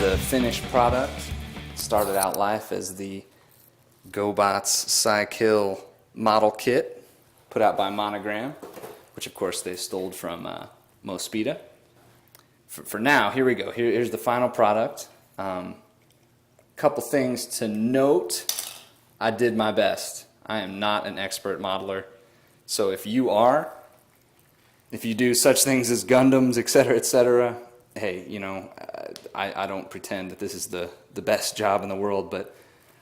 the finished product. Started out life as the GoBots Cykill model kit put out by Monogram, which of course they stole from Mospeada. For now, here we go. Here's the final product. Couple things to note. I did my best. I am not an expert modeler. So if you are, if you do such things as Gundams, etc., hey, you know, I don't pretend that this is the best job in the world, but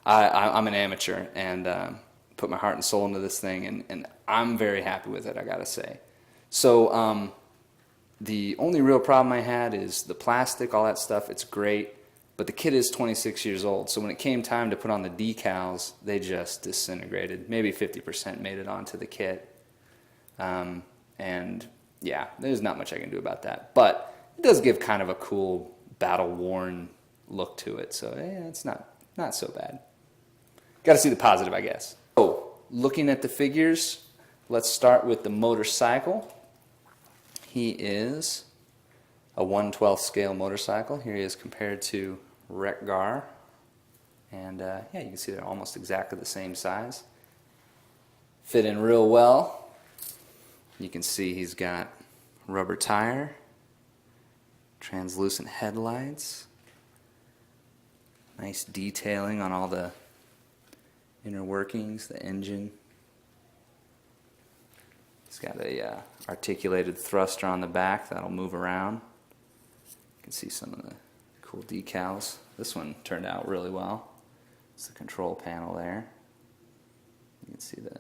I'm an amateur and put my heart and soul into this thing, and I'm very happy with it, I gotta say. So the only real problem I had is the plastic, all that stuff. It's great, but the kit is 26 years old, so when it came time to put on the decals, they just disintegrated. Maybe 50% made it onto the kit, and yeah, there's not much I can do about that, but it does give kind of a cool battle-worn look to it, so yeah, it's not so bad. Got to see the positive, I guess. So, looking at the figures, let's start with the motorcycle. He is a 1/12 scale motorcycle. Here he is compared to Wreck-Gar, and yeah, you can see they're almost exactly the same size. Fit in real well. You can see he's got rubber tire, translucent headlights, nice detailing on all the inner workings, the engine. It's got a articulated thruster on the back that'll move around. You can see some of the cool decals. This one turned out really well. It's the control panel there. You can see the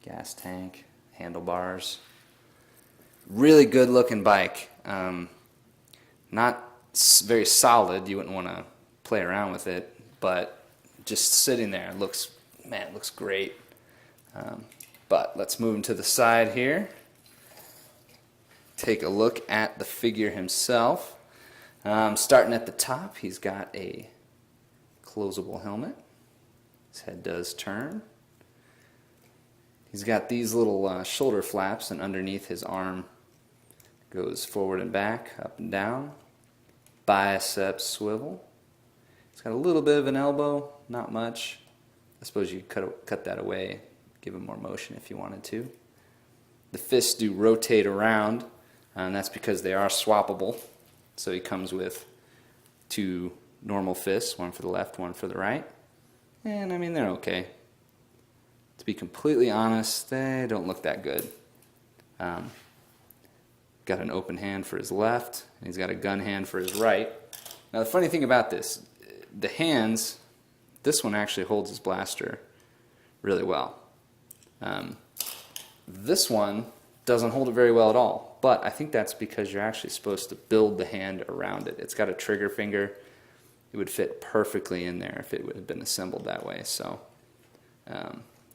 gas tank, handlebars. Really good looking bike. Not very solid, you wouldn't want to play around with it, but just sitting there, it looks great. But let's move him to the side here. Take a look at the figure himself. Starting at the top, he's got a closable helmet. His head does turn. He's got these little shoulder flaps, and underneath his arm goes forward and back, up and down. Bicep swivel. It's got a little bit of an elbow, not much. I suppose you could cut that away, give him more motion if you wanted to. The fists do rotate around, and that's because they are swappable. So he comes with two normal fists, one for the left, one for the right. And I mean, they're okay. To be completely honest, they don't look that good. Got an open hand for his left, and he's got a gun hand for his right. Now the funny thing about this, the hands, this one actually holds his blaster really well. This one doesn't hold it very well at all, but I think that's because you're actually supposed to build the hand around it. It's got a trigger finger. It would fit perfectly in there if it would have been assembled that way, so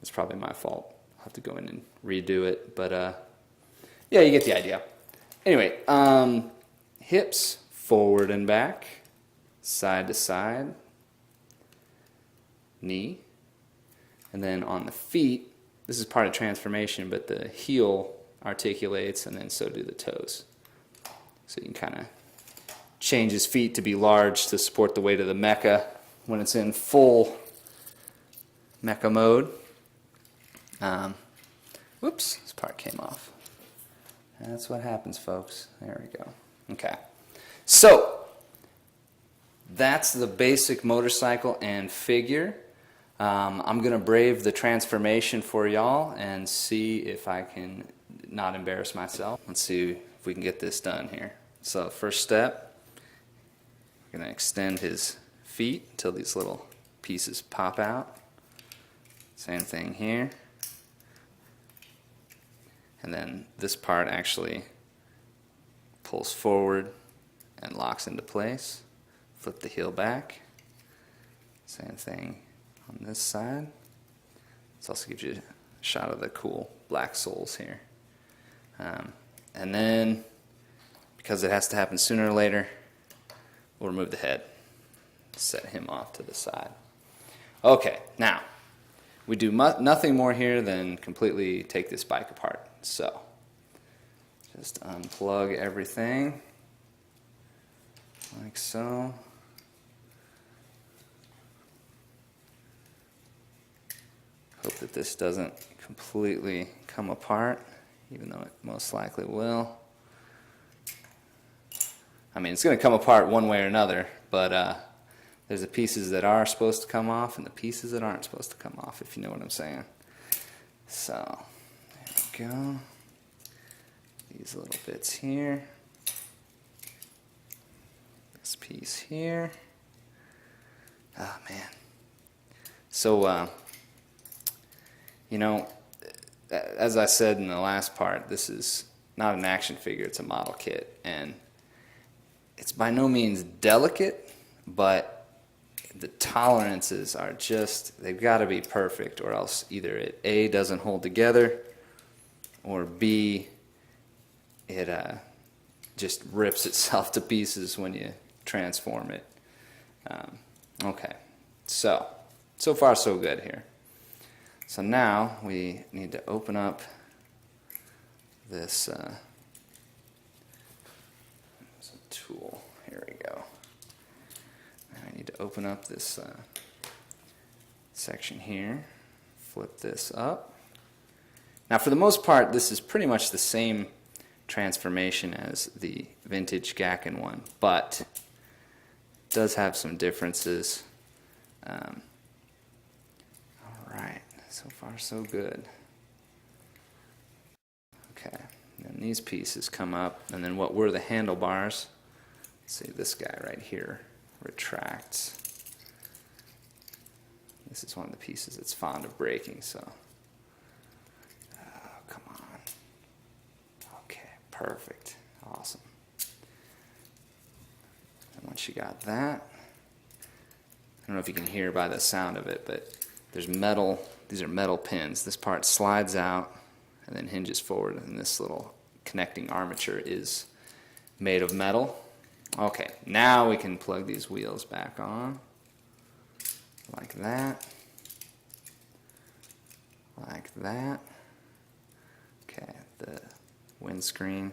it's probably my fault. I'll have to go in and redo it, but yeah, you get the idea. Anyway, hips forward and back, side to side, knee, and then on the feet, this is part of transformation, but the heel articulates, and then so do the toes. So you can kind of change his feet to be large to support the weight of the mecha when it's in full mecha mode. Whoops, this part came off. That's what happens, folks. There we go. Okay. So, that's the basic motorcycle and figure. I'm going to brave the transformation for y'all and see if I can not embarrass myself. Let's see if we can get this done here. So, first step, we're going to extend his feet until these little pieces pop out. Same thing here. And then this part actually pulls forward and locks into place. Flip the heel back. Same thing on this side. This also gives you a shot of the cool black soles here. And then, because it has to happen sooner or later, we'll remove the head. Set him off to the side. Okay, now, we do nothing more here than completely take this bike apart. So, just unplug everything, like so. Hope that this doesn't completely come apart, even though it most likely will. I mean, it's going to come apart one way or another, but there's the pieces that are supposed to come off and the pieces that aren't supposed to come off, if you know what I'm saying. So, there we go. These little bits here. This piece here. Oh, man. So, you know, as I said in the last part, this is not an action figure, it's a model kit. And it's by no means delicate, but the tolerances are just, they've got to be perfect, or else either it A, doesn't hold together, or B, it just rips itself to pieces when you transform it. Okay, so far so good here. So now we need to open up this tool. Here we go. I need to open up this section here, flip this up. Now for the most part this is pretty much the same transformation as the vintage Gakken one, but it does have some differences. Alright, so far so good. Okay, and these pieces come up, and then what were the handlebars, let's see, this guy right here retracts. This is one of the pieces that's fond of breaking, so come on. Okay, perfect, awesome. And once you got that, I don't know if you can hear by the sound of it, but there's metal, these are metal pins. This part slides out and then hinges forward, and this little connecting armature is made of metal. Okay, now we can plug these wheels back on, like that, like that. Okay, the windscreen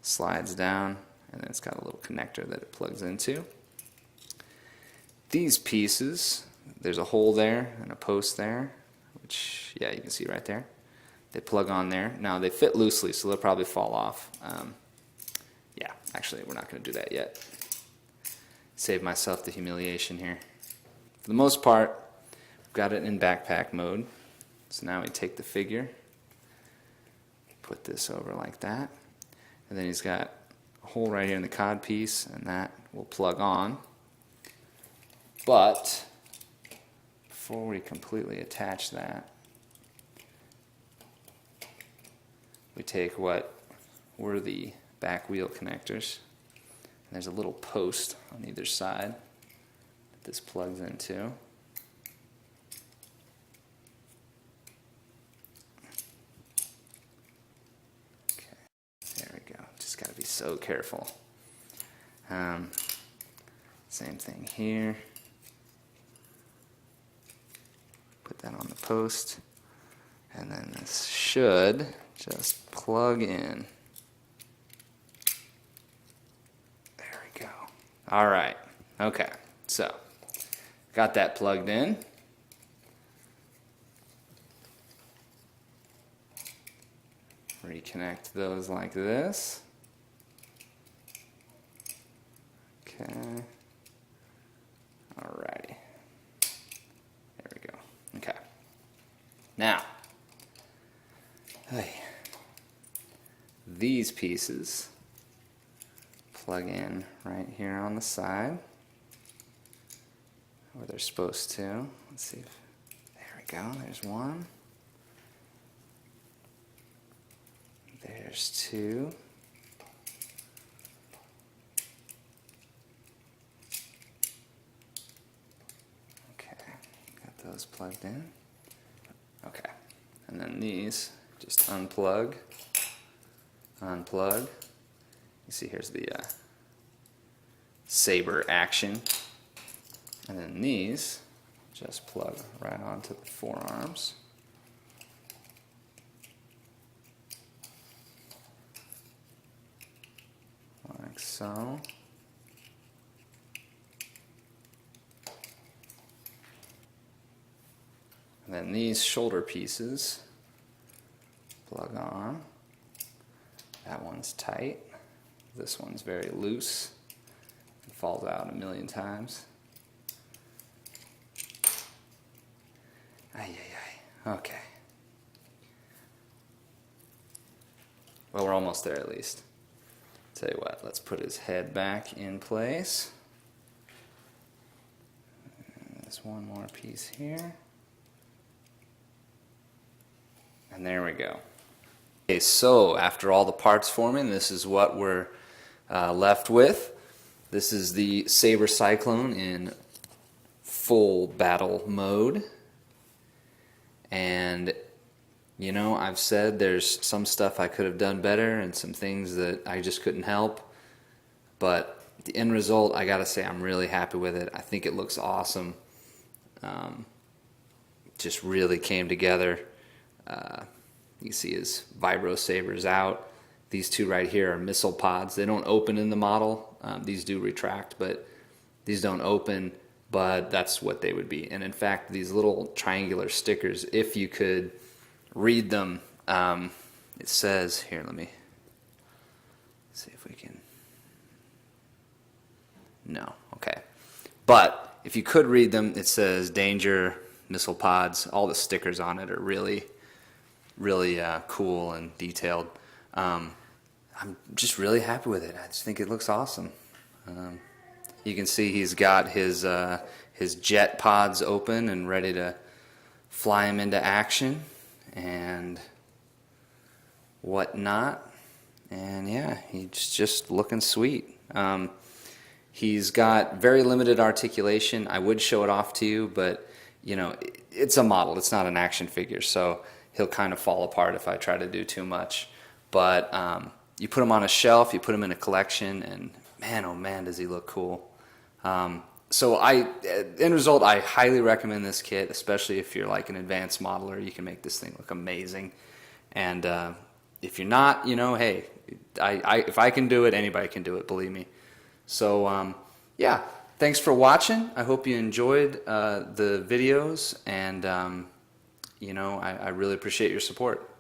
slides down, and then it's got a little connector that it plugs into. These pieces, there's a hole there and a post there, which, yeah, you can see right there. They plug on there. Now they fit loosely, so they'll probably fall off. Yeah, actually we're not going to do that yet. Save myself the humiliation here. For the most part, we've got it in backpack mode. So now we take the figure, put this over like that, and then he's got a hole right here in the cod piece, and that will plug on. But before we completely attach that, we take what were the back wheel connectors. And there's a little post on either side that this plugs into. Okay, there we go. Just got to be so careful. Same thing here. Put that on the post, and then this should just plug in. There we go. Alright, okay, so got that plugged in. Reconnect those like this. Okay. Alrighty. There we go. Okay. Now, these pieces plug in right here on the side, where they're supposed to. Let's see if, there we go, there's one. There's two. Okay, got those plugged in. Okay, and then these just unplug, unplug. You see here's the saber action. And then these just plug right onto the forearms. Like so. And then these shoulder pieces plug on. That one's tight. This one's very loose. It falls out a million times. Ay, ay, ay. Okay. Well, we're almost there at least. Tell you what, let's put his head back in place. And there's one more piece here. And there we go. Okay, so after all the parts forming, this is what we're left with. This is the Sabre Cyclone in full battle mode. And you know, I've said there's some stuff I could have done better and some things that I just couldn't help. But the end result, I gotta say, I'm really happy with it. I think it looks awesome. Just really came together. You see his Vibro Sabers out. These two right here are missile pods. They don't open in the model. These do retract, but these don't open, but that's what they would be. And in fact, these little triangular stickers, if you could read them, it says, here, let me see if we can, no, okay. But if you could read them, it says danger, missile pods. All the stickers on it are really cool and detailed. I'm just really happy with it. I just think it looks awesome. You can see he's got his jet pods open and ready to fly him into action and whatnot. And yeah, he's just looking sweet. He's got very limited articulation. I would show it off to you, but you know, it's a model. It's not an action figure, so he'll kind of fall apart if I try to do too much. But you put him on a shelf, you put him in a collection, and man, oh man, does he look cool. So end result, I highly recommend this kit, especially if you're like an advanced modeler. You can make this thing look amazing. And if you're not, you know, hey, if I can do it, anybody can do it, believe me. So yeah, thanks for watching. I hope you enjoyed the videos, and you know, I really appreciate your support.